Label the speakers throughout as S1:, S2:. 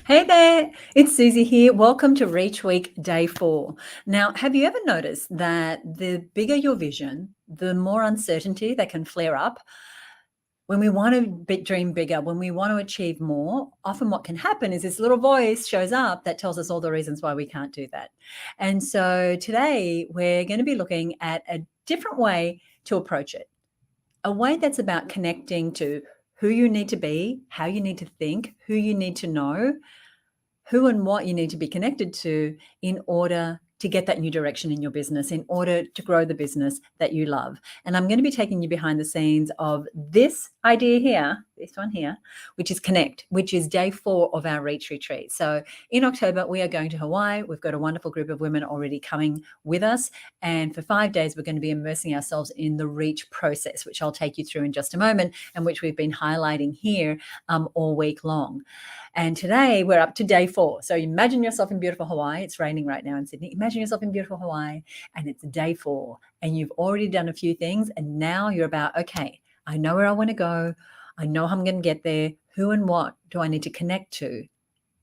S1: Hey there, it's Susie here. Welcome to Reach Week Day 4. Now, have you ever noticed that the bigger your vision, the more uncertainty that can flare up? When we want to dream bigger, when we want to achieve more, often what can happen is this little voice shows up that tells us all the reasons why we can't do that. And so today we're going to be looking at a different way to approach it, a way that's about connecting to who you need to be, how you need to think, who you need to know, who and what you need to be connected to in order to get that new direction in your business, in order to grow the business that you love. And I'm going to be taking you behind the scenes of this idea here, this one here, which is Connect, which is day 4 of our Reach Retreat. So in October, we are going to Hawaii. We've got a wonderful group of women already coming with us. And for 5 days, we're going to be immersing ourselves in the Reach process, which I'll take you through in just a moment, and which we've been highlighting here all week long. And today we're up to day 4. So imagine yourself in beautiful Hawaii. It's raining right now in Sydney. Imagine yourself in beautiful Hawaii and it's day 4 and you've already done a few things. And now you're about, okay, I know where I want to go. I know how I'm going to get there. Who and what do I need to connect to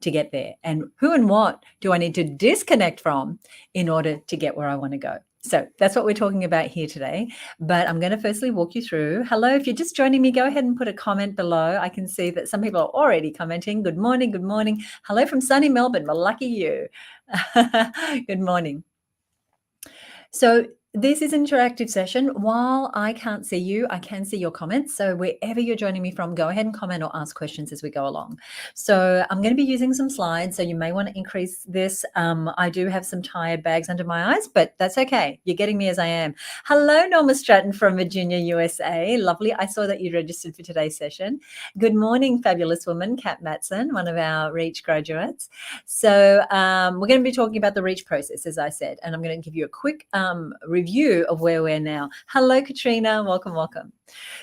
S1: get there? And who and what do I need to disconnect from in order to get where I want to go? So that's what we're talking about here today. But I'm going to firstly walk you through. Hello, if you're just joining me, go ahead and put a comment below. I can see that some people are already commenting. Good morning. Good morning. Hello from sunny Melbourne. Well, lucky you. Good morning. So this is an interactive session. While I can't see you, I can see your comments. So wherever you're joining me from, go ahead and comment or ask questions as we go along. So I'm going to be using some slides, so you may want to increase this. I do have some tired bags under my eyes, but that's okay. You're getting me as I am. Hello, Norma Stratton from Virginia, USA. Lovely. I saw that you registered for today's session. Good morning, fabulous woman, Kat Matson, one of our Reach graduates. So we're going to be talking about the Reach process, as I said, and I'm going to give you a quick review of where we're now. Hello, Katrina. Welcome, welcome.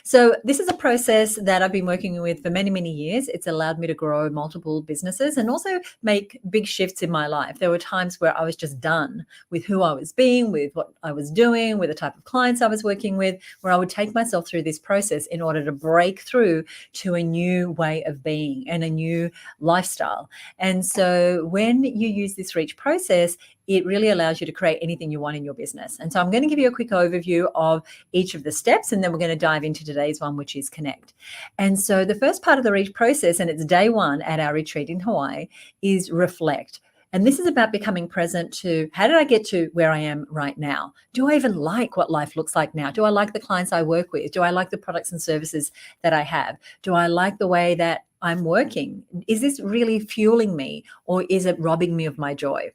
S1: So this is a process that I've been working with for many, many years. It's allowed me to grow multiple businesses and also make big shifts in my life. There were times where I was just done with who I was being, with what I was doing, with the type of clients I was working with, where I would take myself through this process in order to break through to a new way of being and a new lifestyle. And so when you use this Reach process, it really allows you to create anything you want in your business. And so I'm going to give you a quick overview of each of the steps, and then we're going to dive into today's one, which is Connect. And so the first part of the Reach process, and it's day 1 at our retreat in Hawaii, is reflect. And this is about becoming present to, how did I get to where I am right now? Do I even like what life looks like now? Do I like the clients I work with? Do I like the products and services that I have? Do I like the way that I'm working? Is this really fueling me, or is it robbing me of my joy?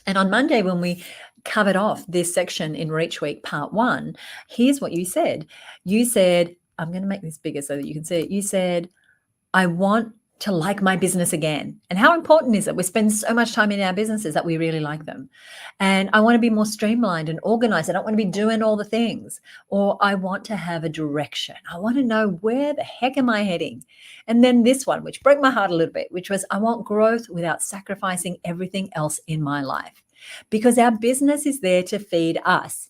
S1: And on Monday, when we covered off this section in Reach Week Part 1, here's what you said. You said, I'm going to make this bigger so that you can see it. You said, I want to like my business again. And how important is it? We spend so much time in our businesses that we really like them. And I want to be more streamlined and organized. I don't want to be doing all the things. Or I want to have a direction. I want to know, where the heck am I heading? And then this one, which broke my heart a little bit, which was, I want growth without sacrificing everything else in my life. Because our business is there to feed us.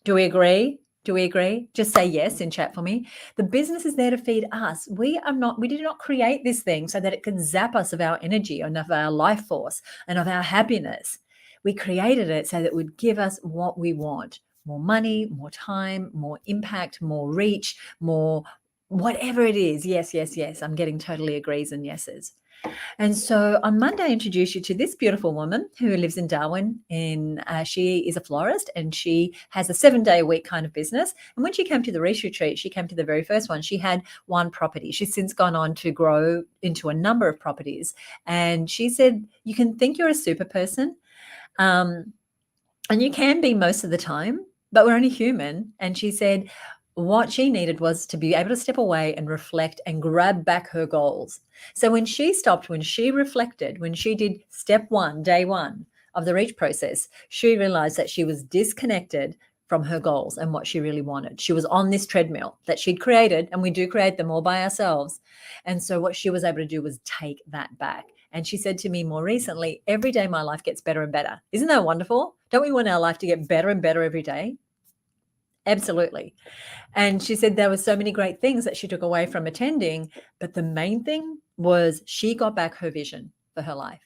S1: Do we agree? Do we agree? Just say yes in chat for me. The business is there to feed us. We did not create this thing so that it can zap us of our energy and of our life force and of our happiness. We created it so that it would give us what we want: more money, more time, more impact, more reach, more whatever it is. Yes, yes, yes. I'm getting totally agrees and yeses. And so on Monday, I introduced you to this beautiful woman who lives in Darwin. She is a florist, and she has a 7-day-a-week kind of business. And when she came to the Reach Retreat, she came to the very first one. She had one property. She's since gone on to grow into a number of properties. And she said, you can think you're a super person, and you can be most of the time, but we're only human. And she said, what she needed was to be able to step away and reflect and grab back her goals. So when she stopped, when she reflected, when she did step 1, day 1 of the Reach process, she realized that she was disconnected from her goals and what she really wanted. She was on this treadmill that she'd created, and we do create them all by ourselves. And so what she was able to do was take that back. And she said to me more recently, every day my life gets better and better. Isn't that wonderful? Don't we want our life to get better and better every day? Absolutely. And she said there were so many great things that she took away from attending, but the main thing was she got back her vision for her life.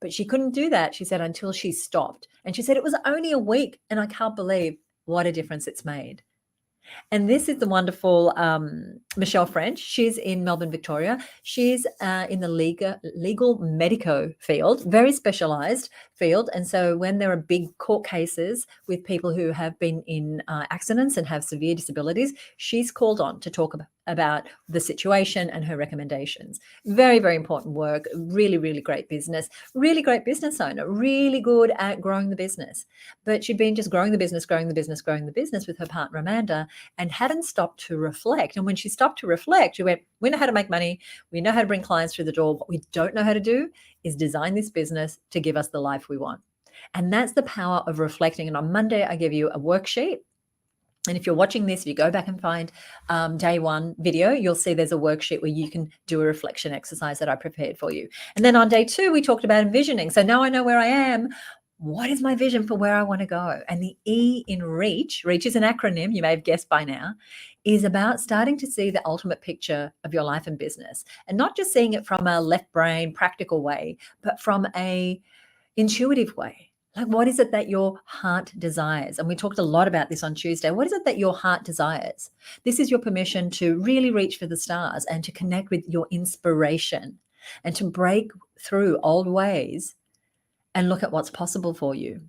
S1: But she couldn't do that, she said, until she stopped. And she said, it was only a week. And I can't believe what a difference it's made. And this is the wonderful Michelle French. She's in Melbourne, Victoria. She's in the legal medico field, very specialized field. And so when there are big court cases with people who have been in accidents and have severe disabilities, she's called on to talk about the situation and her recommendations. Very, very important work. Really, really great business. Really great business owner. Really good at growing the business. But she'd been just growing the business with her partner, Amanda, and hadn't stopped to reflect. And when she stopped to reflect, she went, we know how to make money. We know how to bring clients through the door. What we don't know how to do is design this business to give us the life we want. And that's the power of reflecting. And on Monday, I give you a worksheet. And if you're watching this, if you go back and find day one video, you'll see there's a worksheet where you can do a reflection exercise that I prepared for you. And then on day two, we talked about envisioning. So now I know where I am. What is my vision for where I want to go? And the E in reach is an acronym, you may have guessed by now, is about starting to see the ultimate picture of your life and business. And not just seeing it from a left brain practical way, but from a intuitive way. Like, what is it that your heart desires? And we talked a lot about this on Tuesday. What is it that your heart desires? This is your permission to really reach for the stars and to connect with your inspiration and to break through old ways and look at what's possible for you.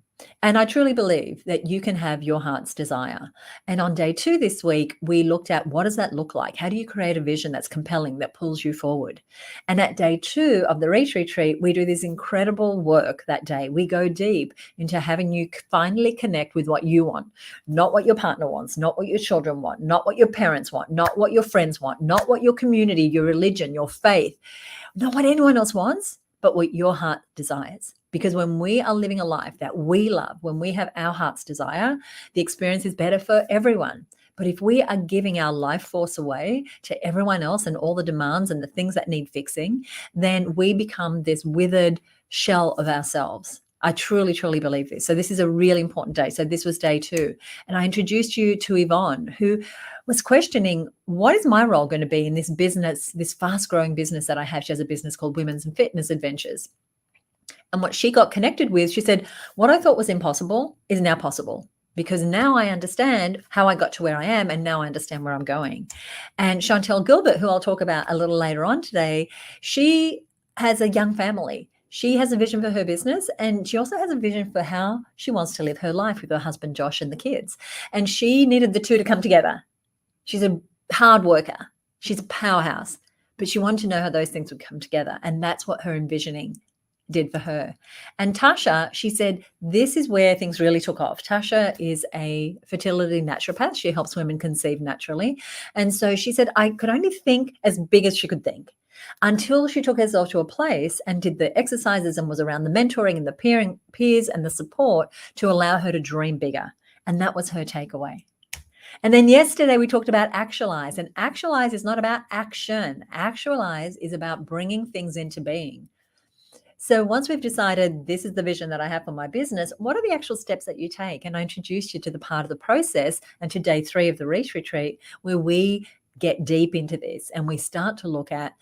S1: And I truly believe that you can have your heart's desire. And on day two this week, we looked at what does that look like? How do you create a vision that's compelling, that pulls you forward? And at day two of the Reach Retreat, we do this incredible work that day. We go deep into having you finally connect with what you want, not what your partner wants, not what your children want, not what your parents want, not what your friends want, not what your community, your religion, your faith, not what anyone else wants, but what your heart desires. Because when we are living a life that we love, when we have our heart's desire, the experience is better for everyone. But if we are giving our life force away to everyone else and all the demands and the things that need fixing, then we become this withered shell of ourselves. I truly, truly believe this. So this is a really important day. So this was day two. And I introduced you to Yvonne, who was questioning, what is my role going to be in this business, this fast-growing business that I have? She has a business called Women's and Fitness Adventures. And what she got connected with, she said, what I thought was impossible is now possible, because now I understand how I got to where I am, and now I understand where I'm going. And Chantel Gilbert, who I'll talk about a little later on today, she has a young family. She has a vision for her business, and she also has a vision for how she wants to live her life with her husband, Josh, and the kids. And she needed the two to come together. She's a hard worker. She's a powerhouse, but she wanted to know how those things would come together. And that's what her envisioning did for her. And Tasha, she said, this is where things really took off. Tasha is a fertility naturopath. She helps women conceive naturally. And so she said, I could only think as big as she could think until she took herself to a place and did the exercises and was around the mentoring and the peers and the support to allow her to dream bigger. And that was her takeaway. And then yesterday we talked about actualize, and actualize is not about action. Actualize is about bringing things into being. So once we've decided this is the vision that I have for my business, what are the actual steps that you take? And I introduced you to the part of the process and to day 3 of the Reach Retreat, where we get deep into this and we start to look at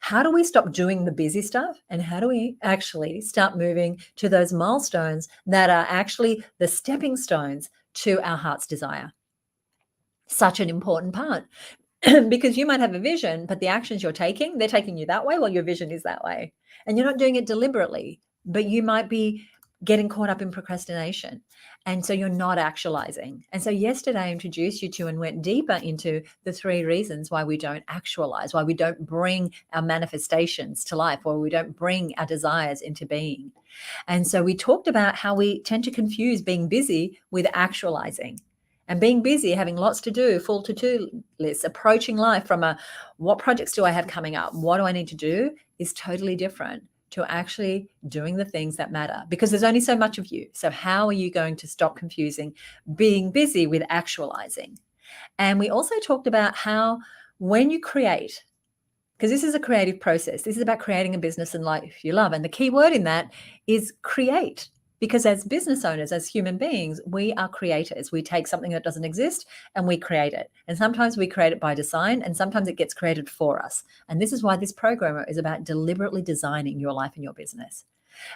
S1: how do we stop doing the busy stuff and how do we actually start moving to those milestones that are actually the stepping stones to our heart's desire. Such an important part. Because you might have a vision, but the actions you're taking, they're taking you that way while your vision is that way. And you're not doing it deliberately, but you might be getting caught up in procrastination. And so you're not actualizing. And so yesterday I introduced you to and went deeper into the 3 reasons why we don't actualize, why we don't bring our manifestations to life, why we don't bring our desires into being. And so we talked about how we tend to confuse being busy with actualizing. And being busy, having lots to do, full to-do lists, approaching life from a what projects do I have coming up? What do I need to do is totally different to actually doing the things that matter, because there's only so much of you. So how are you going to stop confusing being busy with actualizing? And we also talked about how when you create, because this is a creative process, this is about creating a business and life you love. And the key word in that is create. Because as business owners, as human beings, we are creators. We take something that doesn't exist and we create it. And sometimes we create it by design, and sometimes it gets created for us. And this is why this program is about deliberately designing your life and your business.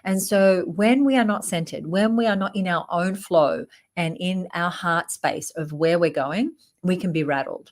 S1: And so when we are not centered, when we are not in our own flow and in our heart space of where we're going, we can be rattled.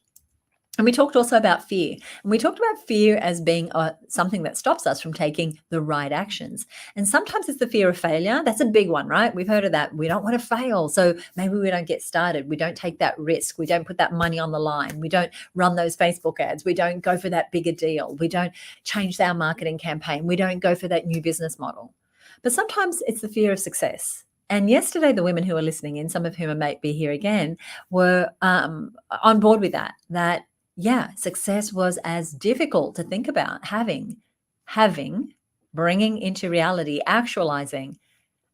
S1: And we talked also about fear. And we talked about fear as being something that stops us from taking the right actions. And sometimes it's the fear of failure. That's a big one, right? We've heard of that. We don't want to fail. So maybe we don't get started. We don't take that risk. We don't put that money on the line. We don't run those Facebook ads. We don't go for that bigger deal. We don't change our marketing campaign. We don't go for that new business model. But sometimes it's the fear of success. And yesterday, the women who are listening in, some of whom might be here again, were on board with that yeah, success was as difficult to think about having, bringing into reality, actualizing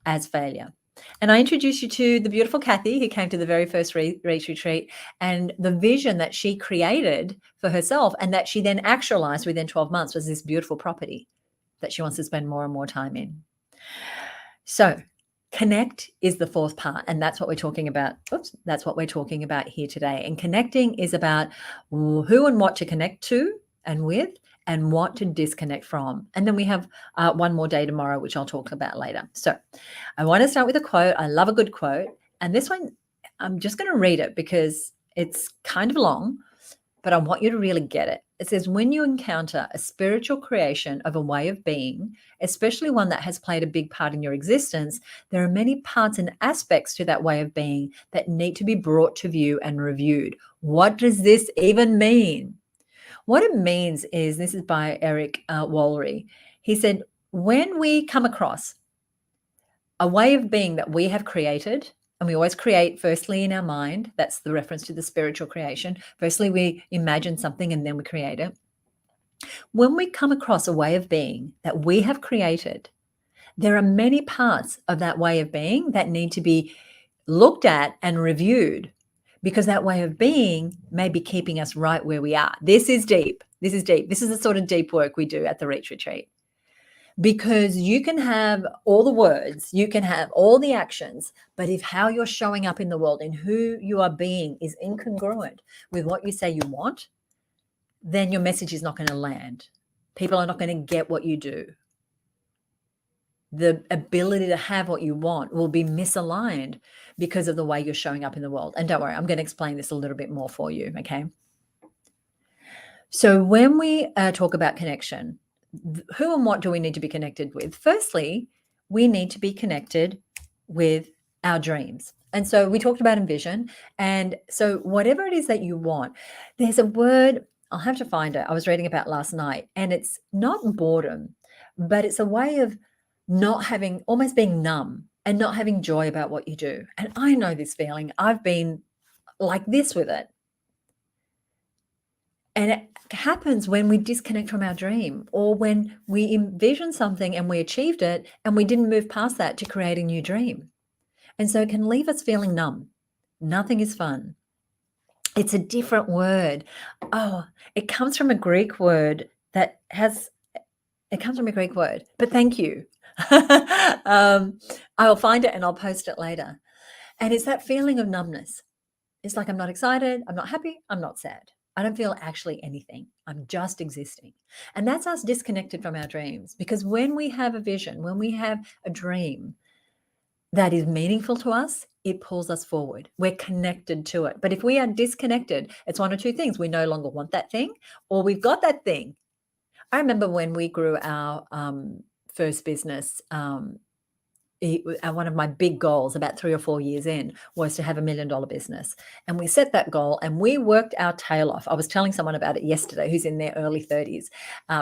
S1: as failure. And I introduced you to the beautiful Kathy, who came to the very first Reach retreat, and the vision that she created for herself and that she then actualized within 12 months was this beautiful property that she wants to spend more and more time in. So connect is the fourth part, and that's what we're talking about. That's what we're talking about here today. And connecting is about who and what to connect to and with, and what to disconnect from. And then we have one more day tomorrow, which I'll talk about later. So I want to start with a quote. I love a good quote. And this one, I'm just going to read it because it's kind of long, but I want you to really get it. It says, when you encounter a spiritual creation of a way of being, especially one that has played a big part in your existence, there are many parts and aspects to that way of being that need to be brought to view and reviewed. What does this even mean? What it means is, this is by Eric Wallery. He said, when we come across a way of being that we have created, and we always create firstly in our mind. That's the reference to the spiritual creation. Firstly, we imagine something and then we create it. When we come across a way of being that we have created, there are many parts of that way of being that need to be looked at and reviewed, because that way of being may be keeping us right where we are. This is deep. This is deep. This is the sort of deep work we do at the Reach Retreat. Because you can have all the words, you can have all the actions, but if how you're showing up in the world and who you are being is incongruent with what you say you want, then your message is not going to land. People are not going to get what you do. The ability to have what you want will be misaligned because of the way you're showing up in the world. And don't worry, I'm going to explain this a little bit more for you, okay? So when we talk about connection, who and what do we need to be connected with? Firstly, we need to be connected with our dreams. And so we talked about envision. And so whatever it is that you want, there's a word, I'll have to find it. I was reading about last night, and it's not boredom, but it's a way of not having, almost being numb and not having joy about what you do. And I know this feeling. I've been like this with it. And it happens when we disconnect from our dream, or when we envision something and we achieved it and we didn't move past that to create a new dream. And so it can leave us feeling numb. Nothing is fun. It's a different word. Oh, it comes from a Greek word but thank you. I'll find it and I'll post it later. And it's that feeling of numbness. It's like, I'm not excited, I'm not happy, I'm not sad. I don't feel actually anything. I'm just existing. And that's us disconnected from our dreams. Because when we have a vision, when we have a dream that is meaningful to us, it pulls us forward. We're connected to it. But if we are disconnected, it's one or two things. We no longer want that thing, or we've got that thing. I remember when we grew our first business, one of my big goals about 3 or 4 years in was to have $1 million business. And we set that goal and we worked our tail off. I was telling someone about it yesterday who's in their early 30s,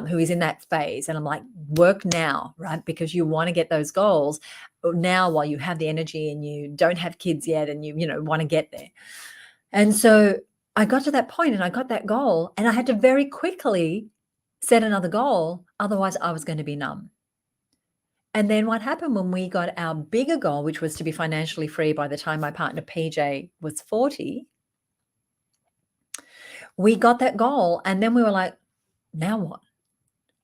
S1: who is in that phase. And I'm like, work now, right? Because you want to get those goals now while you have the energy and you don't have kids yet and you want to get there. And so I got to that point and I got that goal and I had to very quickly set another goal. Otherwise I was going to be numb. And then what happened when we got our bigger goal, which was to be financially free by the time my partner PJ was 40, we got that goal and then we were like, now what?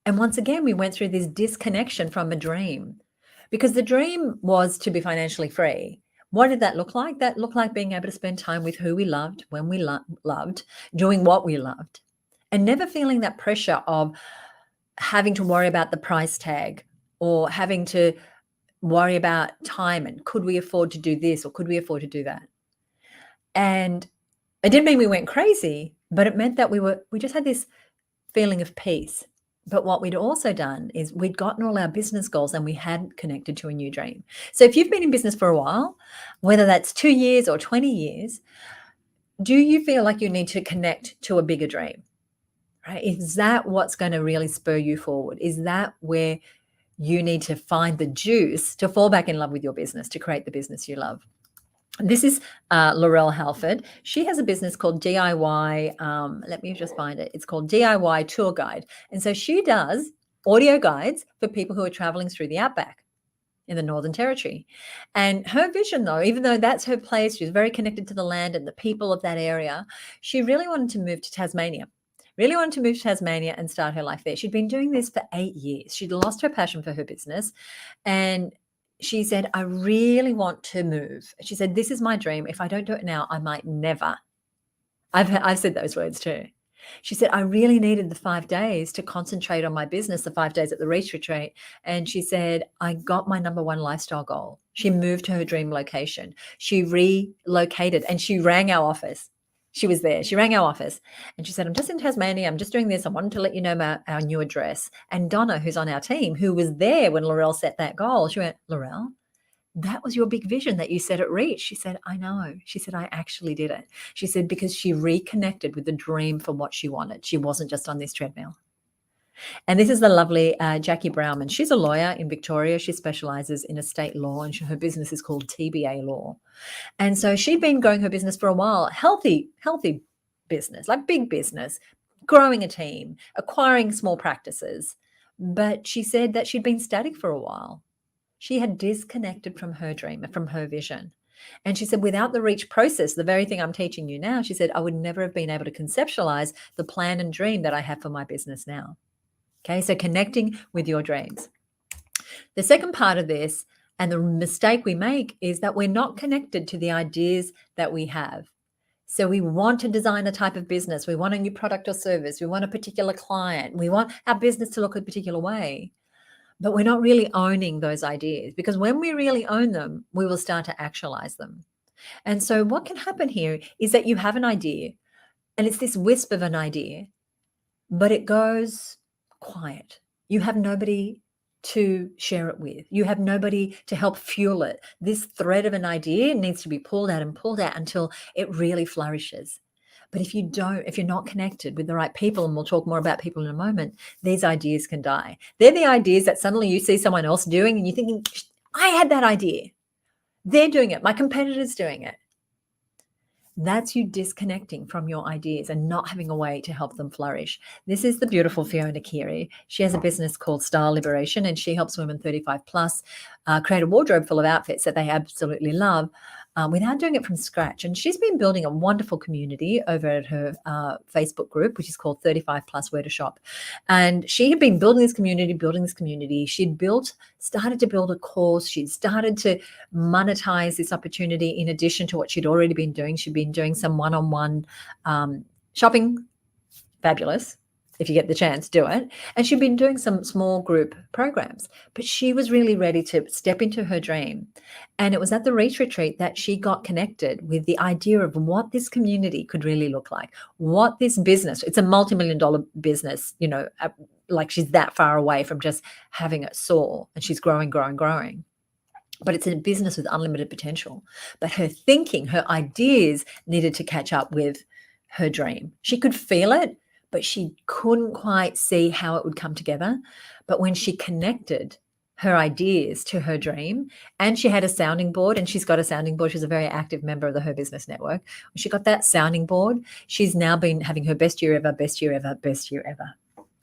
S1: And once again, we went through this disconnection from a dream because the dream was to be financially free. What did that look like? That looked like being able to spend time with who we loved, when we loved, doing what we loved, and never feeling that pressure of having to worry about the price tag or having to worry about time and could we afford to do this or could we afford to do that. And it didn't mean we went crazy, but it meant that we just had this feeling of peace. But what we'd also done is we'd gotten all our business goals and we had connected to a new dream. So if you've been in business for a while, whether that's 2 years or 20 years, do you feel like you need to connect to a bigger dream? Right? Is that what's going to really spur you forward? Is that where you need to find the juice to fall back in love with your business, to create the business you love? This is Laurel Halford. She has a business called DIY. Let me just find it. It's called DIY Tour Guide. And so she does audio guides for people who are traveling through the outback in the Northern Territory. And her vision, though, even though that's her place, she's very connected to the land and the people of that area, she really wanted to move to Tasmania. Really wanted to move to Tasmania and start her life there. She'd been doing this for 8 years. She'd lost her passion for her business. And she said, I really want to move. She said, this is my dream. If I don't do it now, I might never. I've said those words too. She said, I really needed the 5 days to concentrate on my business, the 5 days at the Reach Retreat. And she said, I got my number one lifestyle goal. She moved to her dream location. She relocated and she rang our office. She was there. She rang our office and she said, I'm just in Tasmania. I'm just doing this. I wanted to let you know about our new address. And Donna, who's on our team, who was there when Laurel set that goal, she went, Laurel, that was your big vision that you set at Reach. She said, I know. She said, I actually did it. She said, because she reconnected with the dream for what she wanted. She wasn't just on this treadmill. And this is the lovely Jackie Browman. She's a lawyer in Victoria. She specializes in estate law and her business is called TBA Law. And so she'd been growing her business for a while, healthy business, like big business, growing a team, acquiring small practices. But she said that she'd been static for a while. She had disconnected from her dream, from her vision. And she said, without the Reach process, the very thing I'm teaching you now, she said, I would never have been able to conceptualize the plan and dream that I have for my business now. Okay, so connecting with your dreams. The second part of this, and the mistake we make, is that we're not connected to the ideas that we have. So we want to design a type of business. We want a new product or service. We want a particular client. We want our business to look a particular way. But we're not really owning those ideas, because when we really own them, we will start to actualize them. And so what can happen here is that you have an idea and it's this wisp of an idea, but it goes quiet. You have nobody to share it with. You have nobody to help fuel it. This thread of an idea needs to be pulled out until it really flourishes. But if you're not connected with the right people, and we'll talk more about people in a moment, these ideas can die. They're the ideas that suddenly you see someone else doing and you're thinking, I had that idea. They're doing it. My competitor's doing it. That's you disconnecting from your ideas and not having a way to help them flourish. This is the beautiful Fiona Keary. She has a business called Style Liberation, and she helps women 35 plus create a wardrobe full of outfits that they absolutely love without doing it from scratch. And she's been building a wonderful community over at her Facebook group, which is called 35 plus Where to Shop. And she had been building this community. She'd started to build a course. She'd started to monetize this opportunity in addition to what she'd already been doing. She'd been doing some one-on-one shopping. Fabulous. If you get the chance, do it. And she'd been doing some small group programs, but she was really ready to step into her dream. And it was at the Reach Retreat that she got connected with the idea of what this community could really look like, what this business, it's a multi-million-dollar business, like she's that far away from just having it soar, and she's growing. But it's a business with unlimited potential. But her thinking, her ideas needed to catch up with her dream. She could feel it, but she couldn't quite see how it would come together. But when she connected her ideas to her dream, and she had a sounding board, and she's got a sounding board. She's a very active member of the Her Business Network. When she got that sounding board, she's now been having her best year ever.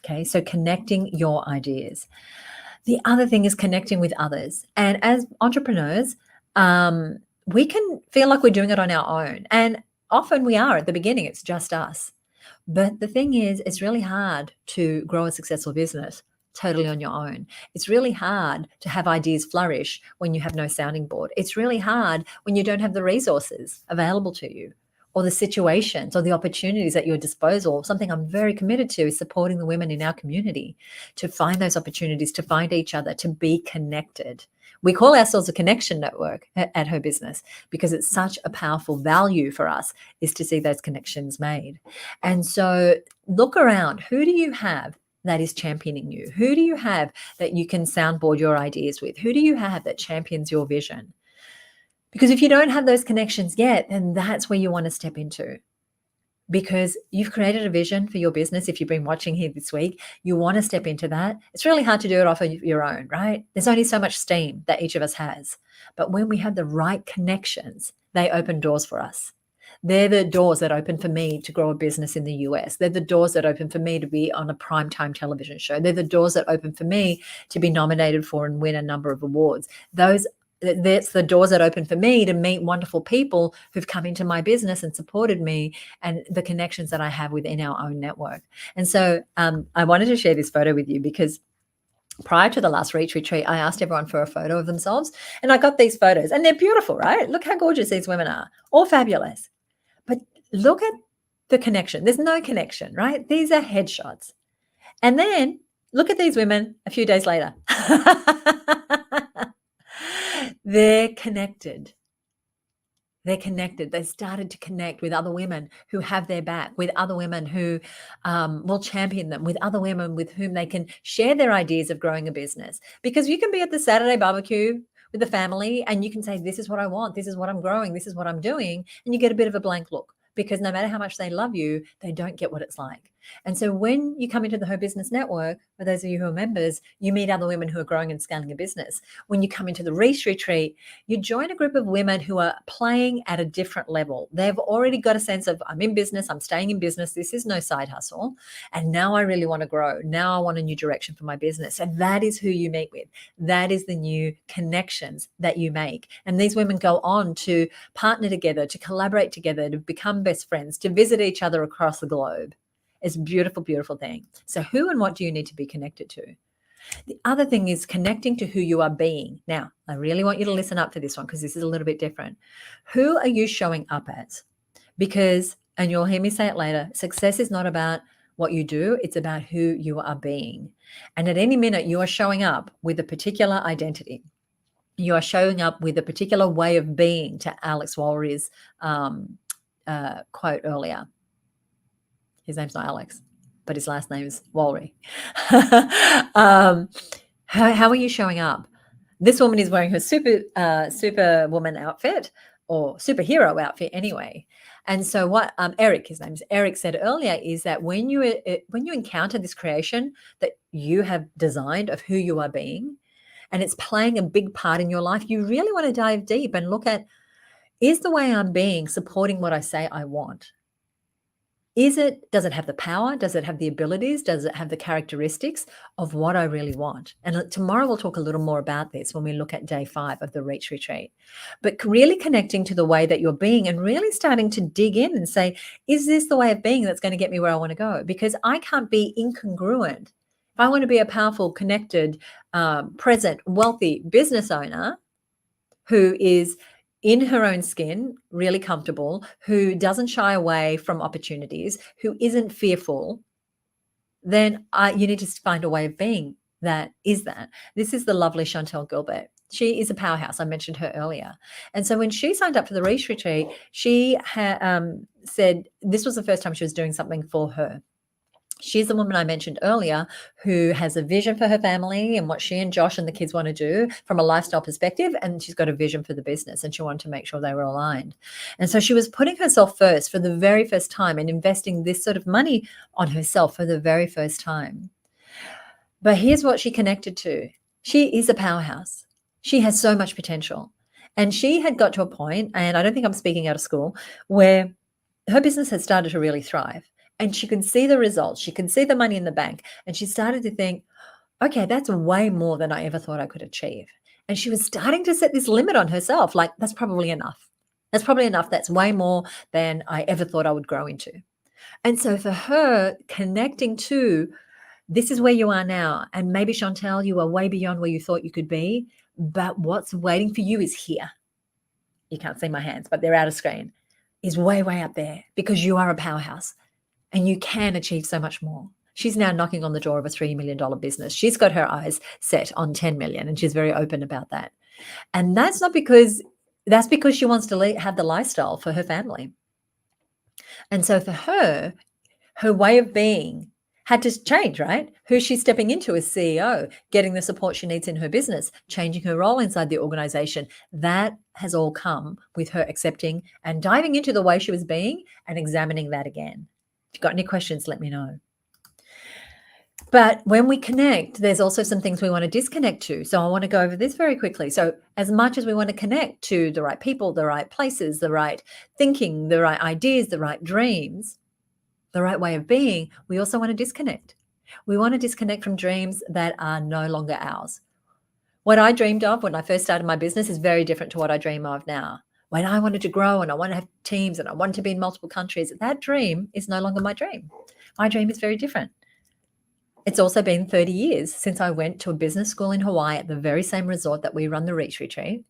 S1: Okay, so connecting your ideas. The other thing is connecting with others. And as entrepreneurs, we can feel like we're doing it on our own. And often we are. At the beginning, it's just us. But the thing is, it's really hard to grow a successful business totally on your own. It's really hard to have ideas flourish when you have no sounding board. It's really hard when you don't have the resources available to you, or the situations or the opportunities at your disposal. Something I'm very committed to is supporting the women in our community to find those opportunities, to find each other, to be connected. We call ourselves a connection network at Her Business because it's such a powerful value for us, is to see those connections made. And so look around. Who do you have that is championing you? Who do you have that you can soundboard your ideas with? Who do you have that champions your vision? Because if you don't have those connections yet, then that's where you want to step into, because you've created a vision for your business. If you've been watching here this week, you want to step into that. It's really hard to do it off of your own, right? There's only so much steam that each of us has. But when we have the right connections, they open doors for us. They're the doors that open for me to grow a business in the US. They're the doors that open for me to be on a primetime television show. They're the doors that open for me to be nominated for and win a number of awards. That's the doors that open for me to meet wonderful people who've come into my business and supported me, and the connections that I have within our own network. And so I wanted to share this photo with you because prior to the last Reach Retreat, I asked everyone for a photo of themselves, and I got these photos, and they're beautiful, right? Look how gorgeous these women are, all fabulous. But look at the connection. There's no connection, right? These are headshots. And then look at these women a few days later. They're connected. They're connected. They started to connect with other women who have their back, with other women who will champion them, with other women with whom they can share their ideas of growing a business. Because you can be at the Saturday barbecue with the family and you can say, this is what I want, this is what I'm growing, this is what I'm doing. And you get a bit of a blank look, because no matter how much they love you, they don't get what it's like. And so when you come into the Her Business Network, for those of you who are members, you meet other women who are growing and scaling a business. When you come into the Reach Retreat, you join a group of women who are playing at a different level. They've already got a sense of, I'm in business, I'm staying in business, this is no side hustle. And now I really want to grow. Now I want a new direction for my business. And that is who you meet with. That is the new connections that you make. And these women go on to partner together, to collaborate together, to become best friends, to visit each other across the globe. It's a beautiful, beautiful thing. So who and what do you need to be connected to? The other thing is connecting to who you are being. Now, I really want you to listen up for this one because this is a little bit different. Who are you showing up as? Because, and you'll hear me say it later, success is not about what you do, it's about who you are being. And at any minute, you are showing up with a particular identity. You are showing up with a particular way of being, to Alex Walry's quote earlier. His name's not Alex, but his last name is Walry. How are you showing up? This woman is wearing her superwoman outfit, or superhero outfit anyway. And so what Eric, his name is Eric, said earlier is that when you encounter this creation that you have designed of who you are being, and it's playing a big part in your life, you really want to dive deep and look at, is the way I'm being supporting what I say I want? Does it have the power? Does it have the abilities? Does it have the characteristics of what I really want? And tomorrow we'll talk a little more about this when we look at day 5 of the Reach Retreat. But really connecting to the way that you're being and really starting to dig in and say, is this the way of being that's going to get me where I want to go? Because I can't be incongruent. If I want to be a powerful, connected, present, wealthy business owner who is in her own skin, really comfortable, who doesn't shy away from opportunities, who isn't fearful, then you need to find a way of being that is that. This is the lovely Chantel Gilbert. She is a powerhouse. I mentioned her earlier. And so when she signed up for the Reach Retreat, she said this was the first time she was doing something for her. She's the woman I mentioned earlier who has a vision for her family and what she and Josh and the kids want to do from a lifestyle perspective. And she's got a vision for the business and she wanted to make sure they were aligned. And so she was putting herself first for the very first time and investing this sort of money on herself for the very first time. But here's what she connected to. She is a powerhouse. She has so much potential. And she had got to a point, and I don't think I'm speaking out of school, where her business had started to really thrive. And she could see the results. She could see the money in the bank. And she started to think, okay, that's way more than I ever thought I could achieve. And she was starting to set this limit on herself. Like, that's probably enough. That's probably enough. That's way more than I ever thought I would grow into. And so for her, connecting to This is where you are now. And maybe, Chantel, you are way beyond where you thought you could be, but what's waiting for you is here. You can't see my hands, but they're out of screen, is way, way up there, because you are a powerhouse and you can achieve so much more. She's now knocking on the door of a $3 million business. She's got her eyes set on 10 million, and she's very open about that. And that's because she wants to have the lifestyle for her family. And so for her way of being had to change, right? Who she's stepping into as CEO, getting the support she needs in her business, changing her role inside the organization. That has all come with her accepting and diving into the way she was being and examining that again. If you've got any questions, let me know. But when we connect, there's also some things we want to disconnect to. So I want to go over this very quickly. So as much as we want to connect to the right people, the right places, the right thinking, the right ideas, the right dreams, the right way of being, we also want to disconnect. We want to disconnect from dreams that are no longer ours. What I dreamed of when I first started my business is very different to what I dream of now. When I wanted to grow and I want to have teams and I wanted to be in multiple countries, that dream is no longer my dream. My dream is very different. It's also been 30 years since I went to a business school in Hawaii at the very same resort that we run the Reach Retreat.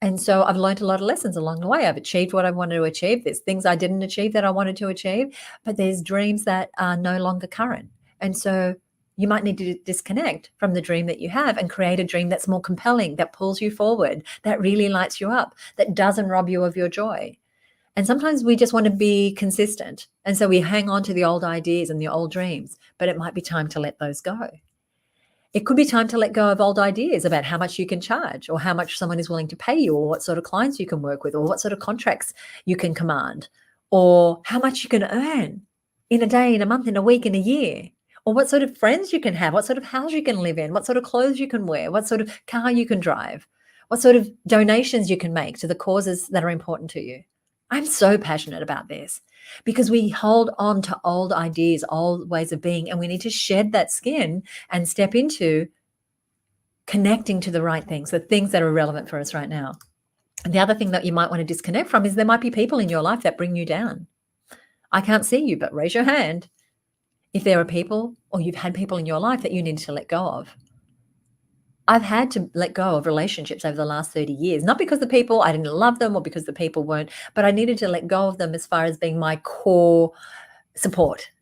S1: And so I've learned a lot of lessons along the way. I've achieved what I wanted to achieve. There's things I didn't achieve that I wanted to achieve, but there's dreams that are no longer current. And so you might need to disconnect from the dream that you have and create a dream that's more compelling, that pulls you forward, that really lights you up, that doesn't rob you of your joy. And sometimes we just want to be consistent. And so we hang on to the old ideas and the old dreams, but it might be time to let those go. It could be time to let go of old ideas about how much you can charge or how much someone is willing to pay you or what sort of clients you can work with or what sort of contracts you can command or how much you can earn in a day, in a month, in a week, in a year, or what sort of friends you can have, what sort of house you can live in, what sort of clothes you can wear, what sort of car you can drive, what sort of donations you can make to the causes that are important to you. I'm so passionate about this because we hold on to old ideas, old ways of being, and we need to shed that skin and step into connecting to the right things, the things that are relevant for us right now. And the other thing that you might want to disconnect from is there might be people in your life that bring you down. I can't see you, but raise your hand if there are people or you've had people in your life that you need to let go of. I've had to let go of relationships over the last 30 years, not because the people, I didn't love them or because the people weren't, but I needed to let go of them as far as being my core support.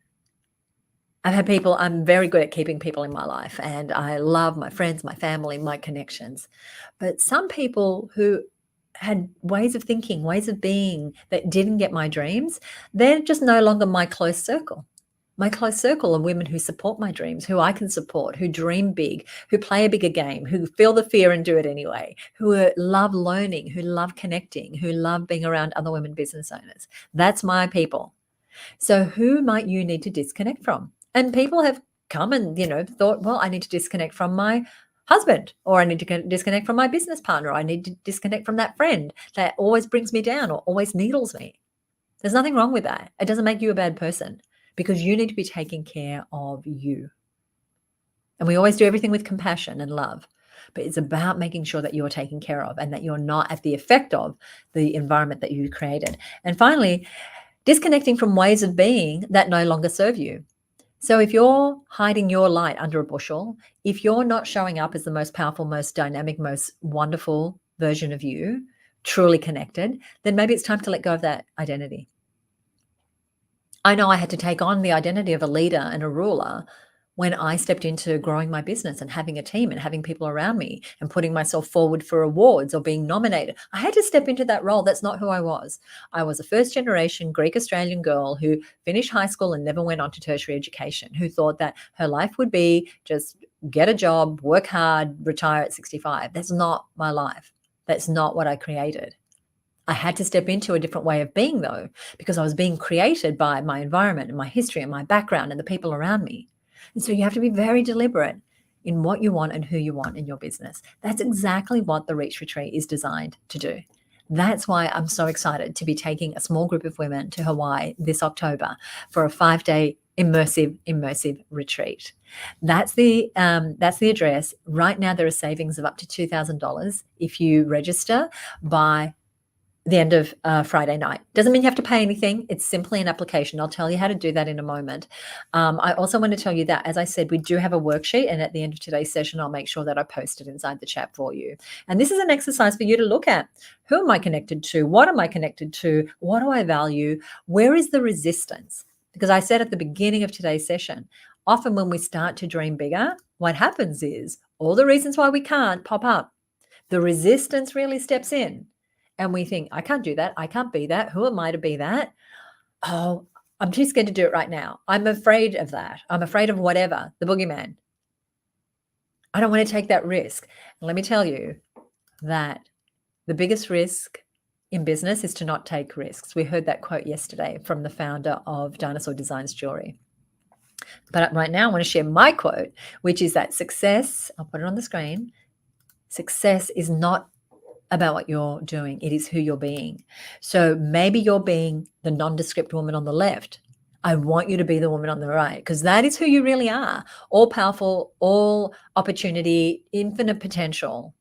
S1: I've had people, I'm very good at keeping people in my life and I love my friends, my family, my connections. But some people who had ways of thinking, ways of being that didn't get my dreams, they're just no longer my close circle. My close circle of women who support my dreams, who I can support, who dream big, who play a bigger game, who feel the fear and do it anyway, who love learning, who love connecting, who love being around other women business owners. That's my people. So who might you need to disconnect from? And people have come and, thought, well, I need to disconnect from my husband, or I need to disconnect from my business partner, or I need to disconnect from that friend that always brings me down or always needles me. There's nothing wrong with that. It doesn't make you a bad person, because you need to be taking care of you. And we always do everything with compassion and love, but it's about making sure that you're taken care of and that you're not at the effect of the environment that you created. And finally, disconnecting from ways of being that no longer serve you. So if you're hiding your light under a bushel, if you're not showing up as the most powerful, most dynamic, most wonderful version of you, truly connected, then maybe it's time to let go of that identity. I know I had to take on the identity of a leader and a ruler when I stepped into growing my business and having a team and having people around me and putting myself forward for awards or being nominated. I had to step into that role. That's not who I was. I was a first generation Greek Australian girl who finished high school and never went on to tertiary education, who thought that her life would be just get a job, work hard, retire at 65. That's not my life. That's not what I created. I had to step into a different way of being, though, because I was being created by my environment and my history and my background and the people around me. And so you have to be very deliberate in what you want and who you want in your business. That's exactly what the Reach Retreat is designed to do. That's why I'm so excited to be taking a small group of women to Hawaii this October for a 5-day immersive retreat. That's the address. Right now, there are savings of up to $2,000 if you register by the end of Friday night. Doesn't mean you have to pay anything. It's simply an application. I'll tell you how to do that in a moment. I also want to tell you that, as I said, we do have a worksheet, and at the end of today's session, I'll make sure that I post it inside the chat for you. And this is an exercise for you to look at. Who am I connected to? What am I connected to? What do I value? Where is the resistance? Because I said at the beginning of today's session, often when we start to dream bigger, what happens is all the reasons why we can't pop up. The resistance really steps in. And we think, I can't do that. I can't be that. Who am I to be that? Oh, I'm too scared to do it right now. I'm afraid of that. I'm afraid of whatever, the boogeyman. I don't want to take that risk. And let me tell you that the biggest risk in business is to not take risks. We heard that quote yesterday from the founder of Dinosaur Designs Jewelry. But right now, I want to share my quote, which is that success, I'll put it on the screen, success is not about what you're doing. It is who you're being. So maybe you're being the nondescript woman on the left. I want you to be the woman on the right, because that is who you really are. All powerful, all opportunity, infinite potential,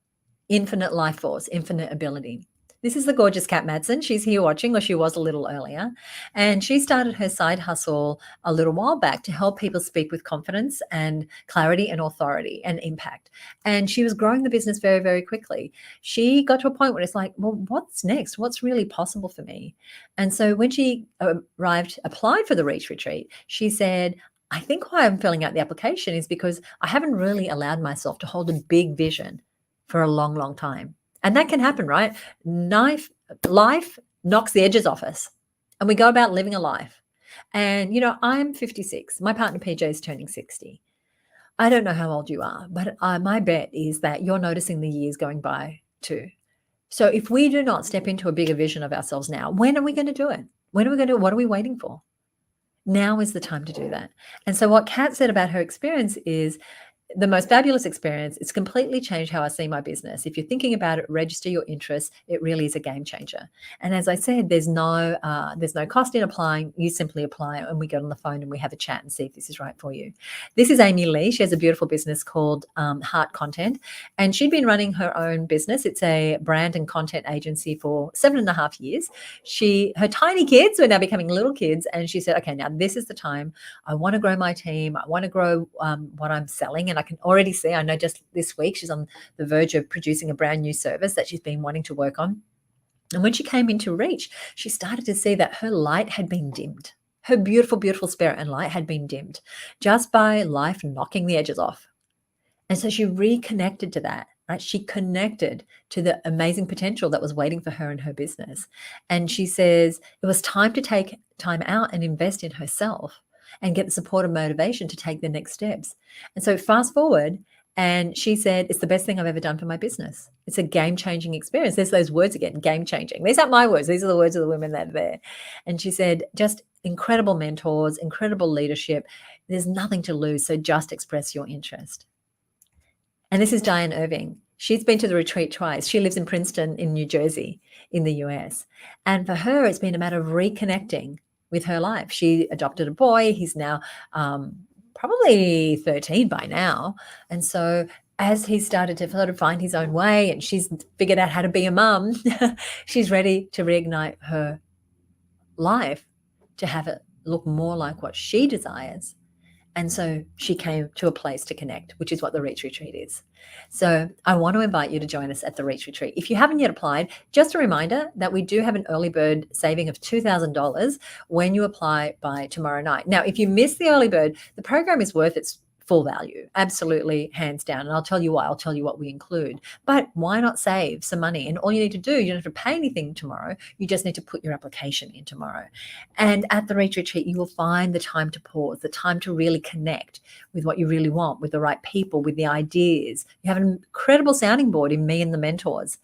S1: infinite life force, infinite ability. This is the gorgeous Kat Madsen. She's here watching, or she was a little earlier. And she started her side hustle a little while back to help people speak with confidence and clarity and authority and impact. And she was growing the business very, very quickly. She got to a point where it's like, well, what's next? What's really possible for me? And so when she applied for the Reach Retreat, she said, I think why I'm filling out the application is because I haven't really allowed myself to hold a big vision for a long, long time. And that can happen, right? Life knocks the edges off us, and we go about living a life. And, I'm 56. My partner PJ is turning 60. I don't know how old you are, but my bet is that you're noticing the years going by too. So if we do not step into a bigger vision of ourselves now, when are we going to do it? When are we going to do it? What are we waiting for? Now is the time to do that. And so what Kat said about her experience is the most fabulous experience. It's completely changed how I see my business. If you're thinking about it, register your interest. It really is a game changer. And as I said, there's no cost in applying. You simply apply, and we get on the phone and we have a chat and see if this is right for you. This is Amy Lee. She has a beautiful business called Heart Content, and she'd been running her own business. It's a brand and content agency for 7.5 years. Her tiny kids were now becoming little kids, and she said, okay, now this is the time. I want to grow my team. I want to grow what I'm selling. And I can already see, I know just this week, she's on the verge of producing a brand new service that she's been wanting to work on. And when she came into Reach, she started to see that her light had been dimmed. Her beautiful, beautiful spirit and light had been dimmed just by life knocking the edges off. And so she reconnected to that, right? She connected to the amazing potential that was waiting for her in her business. And she says it was time to take time out and invest in herself and get the support and motivation to take the next steps. And so fast forward, and she said, it's the best thing I've ever done for my business. It's a game-changing experience. There's those words again, game-changing. These aren't my words. These are the words of the women that are there. And she said, just incredible mentors, incredible leadership. There's nothing to lose, so just express your interest. And this is Diane Irving. She's been to the retreat twice. She lives in Princeton in New Jersey in the US. And for her, it's been a matter of reconnecting with her life. She adopted a boy. He's now probably 13 by now. And so as he started to sort of find his own way and she's figured out how to be a mum, she's ready to reignite her life to have it look more like what she desires. And so she came to a place to connect, which is what the Reach Retreat is. So I want to invite you to join us at the Reach Retreat. If you haven't yet applied, just a reminder that we do have an early bird saving of $2,000 when you apply by tomorrow night. Now, if you miss the early bird, the program is worth its full value, absolutely, hands down. And I'll tell you why. I'll tell you what we include. But why not save some money? And all you need to do, you don't have to pay anything tomorrow. You just need to put your application in tomorrow. And at the Reach Retreat, you will find the time to pause, the time to really connect with what you really want, with the right people, with the ideas. You have an incredible sounding board in me and the mentors.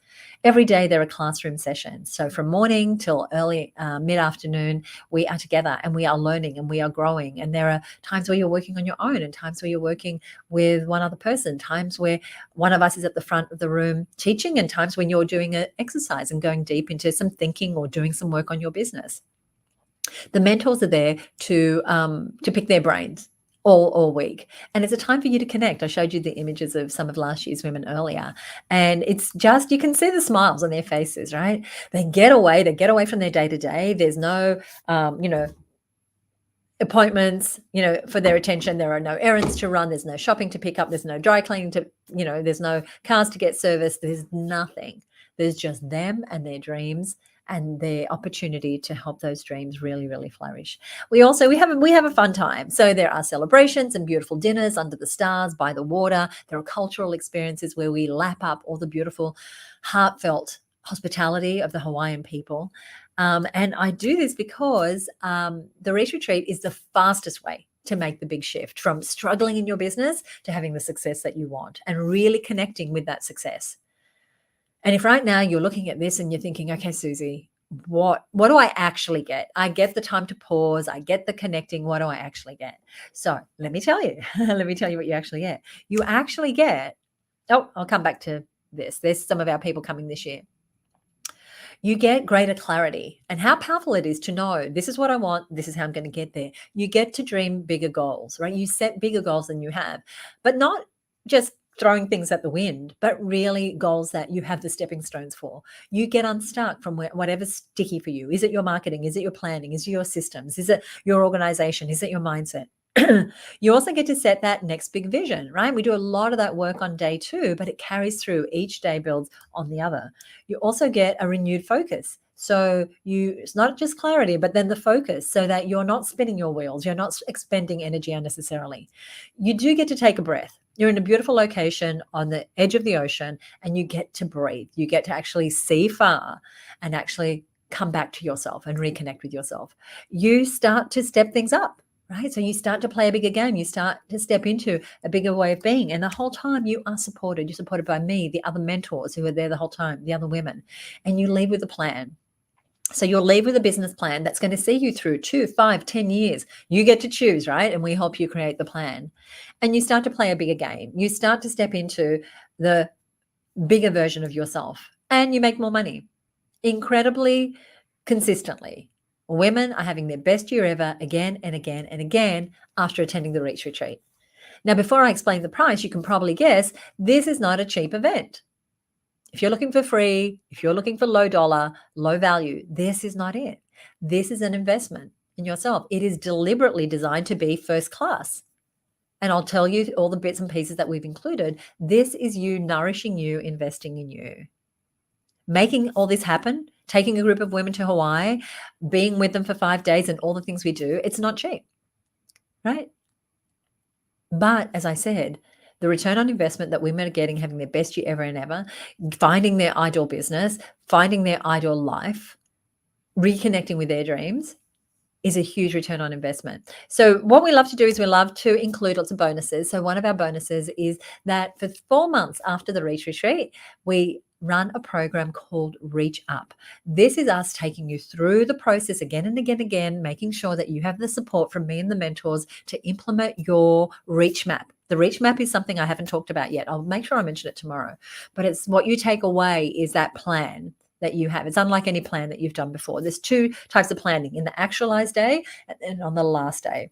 S1: Every day there are classroom sessions. So from morning till early mid-afternoon, we are together and we are learning and we are growing. And there are times where you're working on your own and times where you're working with one other person, times where one of us is at the front of the room teaching, and times when you're doing an exercise and going deep into some thinking or doing some work on your business. The mentors are there to pick their brains. all week. And it's a time for you to connect. I showed you the images of some of last year's women earlier. And it's just, you can see the smiles on their faces, right? They get away from their day to day. There's no, appointments, for their attention. There are no errands to run. There's no shopping to pick up. There's no dry cleaning to, there's no cars to get serviced. There's nothing. There's just them and their dreams and their opportunity to help those dreams really, really flourish. We have a fun time. So there are celebrations and beautiful dinners under the stars, by the water. There are cultural experiences where we lap up all the beautiful, heartfelt hospitality of the Hawaiian people. And I do this because the Reach Retreat is the fastest way to make the big shift from struggling in your business to having the success that you want and really connecting with that success. And if right now you're looking at this and you're thinking, okay, Susie, what do I actually get? I get the time to pause. I get the connecting. What do I actually get? So let me tell you, let me tell you what you actually get. You actually get, I'll come back to this. There's some of our people coming this year. You get greater clarity and how powerful it is to know this is what I want. This is how I'm going to get there. You get to dream bigger goals, right? You set bigger goals than you have, but not just throwing things at the wind, but really goals that you have the stepping stones for. You get unstuck from whatever's sticky for you. Is it your marketing? Is it your planning? Is it your systems? Is it your organization? Is it your mindset? You also get to set that next big vision, right? We do a lot of that work on day 2, but it carries through. Each day builds on the other. You also get a renewed focus. So it's not just clarity, but then the focus so that you're not spinning your wheels. You're not expending energy unnecessarily. You do get to take a breath. You're in a beautiful location on the edge of the ocean and you get to breathe. You get to actually see far and actually come back to yourself and reconnect with yourself. You start to step things up. Right. So you start to play a bigger game. You start to step into a bigger way of being. And the whole time you are supported. You're supported by me, the other mentors who are there the whole time, the other women. And you leave with a plan. So you'll leave with a business plan that's going to see you through 2, 5, 10 years. You get to choose, right? And we help you create the plan. And you start to play a bigger game. You start to step into the bigger version of yourself. And you make more money. Incredibly consistently. Women are having their best year ever again and again and again after attending the Reach Retreat. Now, before I explain the price, you can probably guess this is not a cheap event. If you're looking for free, if you're looking for low dollar, low value, this is not it. This is an investment in yourself. It is deliberately designed to be first class. And I'll tell you all the bits and pieces that we've included. This is you nourishing you, investing in you. Making all this happen, taking a group of women to Hawaii, being with them for 5 days and all the things we do, it's not cheap, right? But as I said, the return on investment that women are getting, having their best year ever and ever, finding their ideal business, finding their ideal life, reconnecting with their dreams, is a huge return on investment. So what we love to do is we love to include lots of bonuses. So one of our bonuses is that for 4 months after the Reach Retreat, we run a program called Reach Up. This is us taking you through the process again and again and again, making sure that you have the support from me and the mentors to implement your Reach Map. The Reach Map is something I haven't talked about yet. I'll make sure I mention it tomorrow. But it's what you take away is that plan that you have. It's unlike any plan that you've done before. There's 2 types of planning, in the actualized day and on the last day.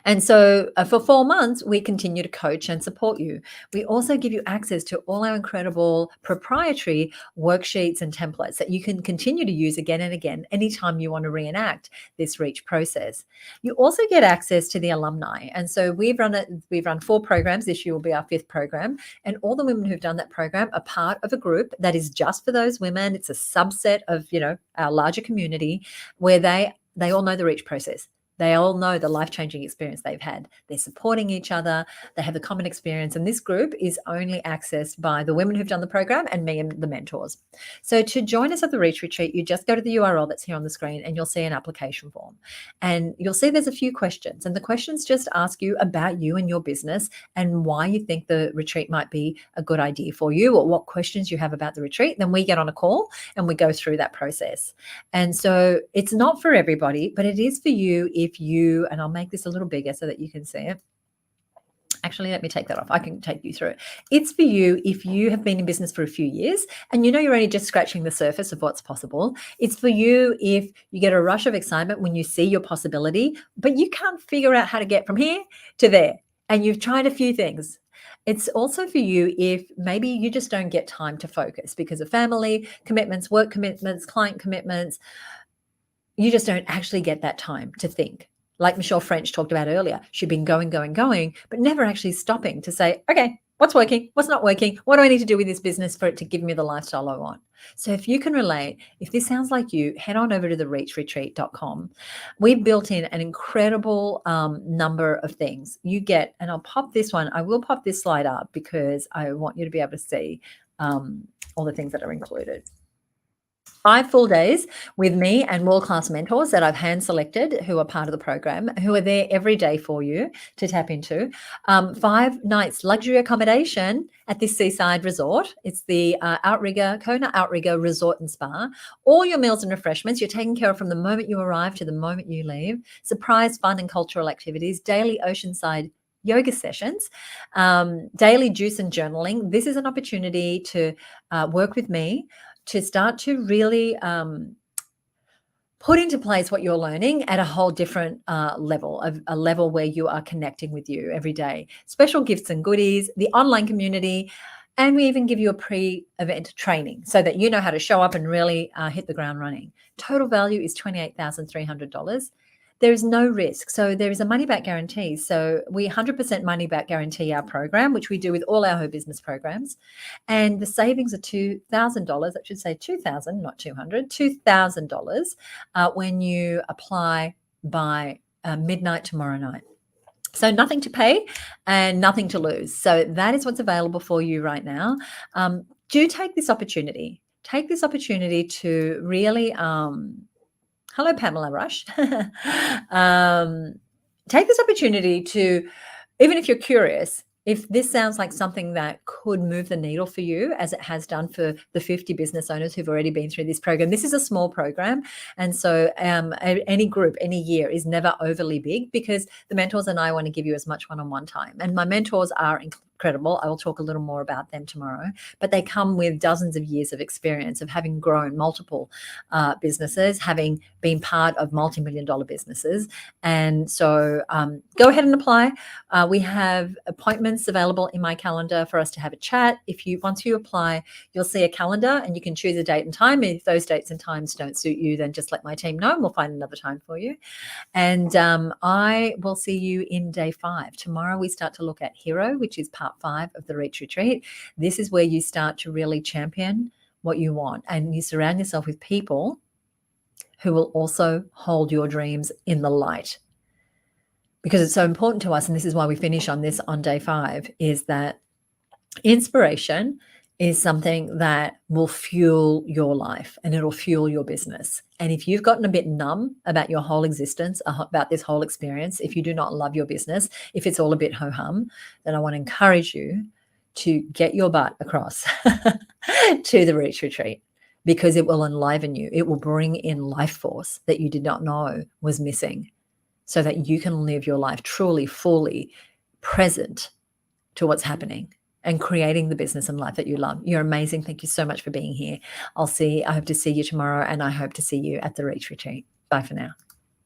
S1: And so for 4 months, we continue to coach and support you. We also give you access to all our incredible proprietary worksheets and templates that you can continue to use again and again anytime you want to reenact this Reach process. You also get access to the alumni. And so we've run 4 programs. This year will be our 5th program. And all the women who've done that program are part of a group that is just for those women. It's a subset of, our larger community where they all know the Reach process. They all know the life-changing experience they've had. They're supporting each other. They have the common experience. And this group is only accessed by the women who've done the program and me and the mentors. So to join us at the Reach Retreat, you just go to the URL that's here on the screen and you'll see an application form. And you'll see there's a few questions. And the questions just ask you about you and your business and why you think the retreat might be a good idea for you or what questions you have about the retreat. Then we get on a call and we go through that process. And so it's not for everybody, but it is for you if you, and I'll make this a little bigger so that you can see it. Actually, let me take that off. I can take you through it. It's for you if you have been in business for a few years and you know you're only just scratching the surface of what's possible. It's for you if you get a rush of excitement when you see your possibility, but you can't figure out how to get from here to there. And you've tried a few things. It's also for you if maybe you just don't get time to focus because of family commitments, work commitments, client commitments. You just don't actually get that time to think. Like Michelle French talked about earlier, she'd been going, going, going, but never actually stopping to say, okay, what's working? What's not working? What do I need to do with this business for it to give me the lifestyle I want? So if you can relate, if this sounds like you, head on over to the reachretreat.com. We've built in an incredible number of things. You get, and I'll pop this one, I will pop this slide up because I want you to be able to see all the things that are included. 5 full days with me and world-class mentors that I've hand-selected who are part of the program, who are there every day for you to tap into. 5 nights luxury accommodation at this seaside resort. It's the Kona Outrigger Resort and Spa. All your meals and refreshments, you're taken care of from the moment you arrive to the moment you leave. Surprise fun and cultural activities, daily oceanside yoga sessions, daily juice and journaling. This is an opportunity to work with me to start to really put into place what you're learning at a whole different level, a level where you are connecting with you every day. Special gifts and goodies, the online community, and we even give you a pre-event training so that you know how to show up and really hit the ground running. Total value is $28,300. There is no risk. So there is a money back guarantee. So we 100% money back guarantee our program, which we do with all our Her Business programs. And the savings are $2,000. I should say 2,000, not 200, $2,000 when you apply by midnight tomorrow night. So nothing to pay and nothing to lose. So that is what's available for you right now. Do take this opportunity. Take this opportunity to really hello, Pamela Rush. Take this opportunity to, even if you're curious, if this sounds like something that could move the needle for you, as it has done for the 50 business owners who've already been through this program. This is a small program. And so any group, any year is never overly big because the mentors and I want to give you as much one-on-one time. And my mentors are incredible. I will talk a little more about them tomorrow, but they come with dozens of years of experience of having grown multiple businesses, having been part of multi-million-dollar businesses. And so go ahead and apply. We have appointments available in my calendar for us to have a chat. Once you apply, you'll see a calendar and you can choose a date and time. If those dates and times don't suit you, then just let my team know and we'll find another time for you. And I will see you in day 5. Tomorrow we start to look at Hero, which is part 5 of the Reach Retreat. This is where you start to really champion what you want and you surround yourself with people who will also hold your dreams in the light. Because it's so important to us, and this is why we finish on this on day 5, is that inspiration is something that will fuel your life and it'll fuel your business. And if you've gotten a bit numb about your whole existence, about this whole experience, if you do not love your business, if it's all a bit ho-hum, then I want to encourage you to get your butt across to the Reach Retreat because it will enliven you. It will bring in life force that you did not know was missing so that you can live your life truly, fully present to what's happening and creating the business and life that you love. You're amazing. Thank you so much for being here. I hope to see you tomorrow and I hope to see you at the Reach Retreat. Bye for now.